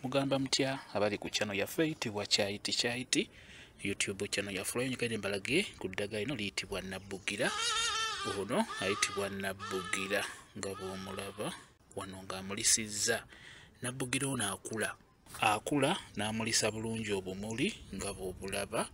mugamba mutya abali ku channel yaffe eyitibwa Kyayiti YouTube channel yaffe nyikadde mbalage ku ddagala lino liyitibwa Nabbugira. Ono ayitibwa Nabbugira nga bw'omulaba wano ng'amulisizza. Nabbugira ono akula n'amulisa bulungi obumuli nga bw'obulaba.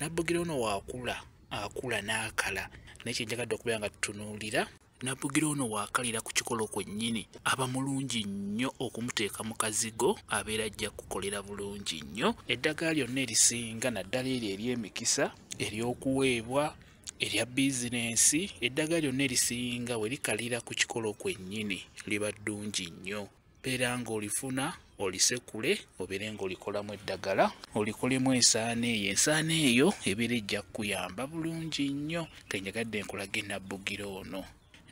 Nabbugira ono akula n'akala n'ekyenjagadde okubeera nga tutunuulira. Nabbugira ono waakalira ku kikolo kwennyini aba mulungi nnyo okumuteeka mu kazigo, abeera ajja kukolera bulungi nnyo. Eddagala lyonna erisinga naddala eryo ery'emikisa, ery'okuweebwa, erya bizinensi, eddagala lyonna erisinga we likalira ku kikolo kwennyini liba ddungi nnyo. Beera ng'olifuna olisekule obeere ng'olikolamu eddagala, olikolemu ensaano eyo. Ensaano eyo ebeera ejja kukuyamba bulungi nnyo. Kenjagadde nkulage Nabbugira ono.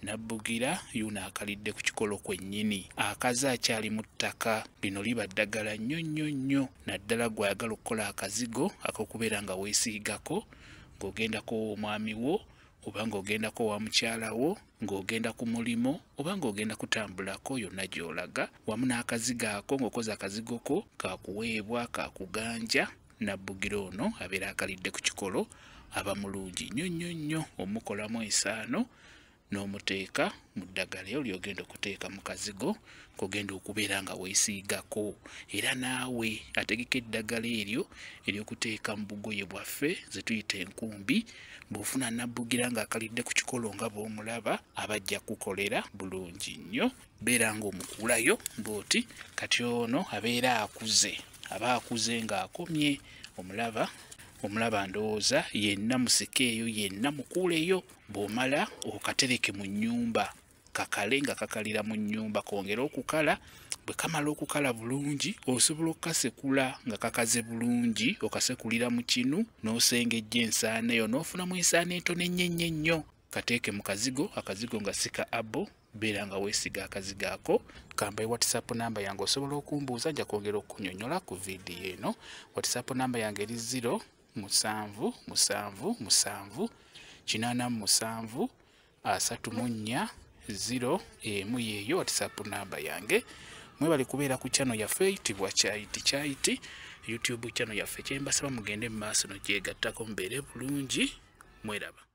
Nabbugira yuno akalidde ku kikolo kwennyini, akaze akyali mu ttaka. Lino liba ddagala nnyo naddala gw'ayagala okukola akazigo ak'okubeera nga weesiigako ng'ogendako omwami wo oba ng'ogendako wa mukyala wo, ng'ogenda ku mulimo oba ng'ogenda kutambulako yonna gy'olaga, wamu n'akazigo ako ng'okoze akazigo ko kakuweebwa kakuganja. Nabbugira ono abeera akalidde ku kikolo aba mulungi nnyo omukolamu ensaano n'omuteeka mu ddagala eryo ly'ogenda okuteeka mu kazigo k'ogenda okubeera nga weesiigako. Era naawe ategeka eddagala eryo ery'okuteeka mu bugoye bwaffe ze tuyita enkumbi. Bw'ofuna Nabbugira ng'akalidde ku kikolo nga bw'omulaba aba ajja kukolera bulungi nnyo. Beera ng'omukulayo bw'oti. Kati ono abeera akuze, aba akuze ng'akomye. Omulaba ndowooza yenna musike eyo, yenna mukuuleyo. Bw'omala okatereke mu nnyumba kakale nga kakalira mu nnyumba, kongera okukala. Bwe kamala okukala bulungi osobola okukasekula nga kakaze bulungi, okasekulira mu kinu n'osengejja ensaano eyo n'ofunamu ensaano entono ennyo. Kateeke mu kazigo, akazigo nga si ka abo. Beera nga weesiga akazigo ako. Kambaye WhatsApp namba yange osobola okumbuuza, nja kwongera okunyonnyola ku vidiyo eno. WhatsApp namba yange eri 0778737 emu yeeyo WhatsApp namba yange. Mwebale kubeera ku channel yaffe eyitibwa Kyayiti YouTube channel yaffe. Kyembasaba mugende mu maaso n'ogyegattako mubeere bulungi. Mweraba.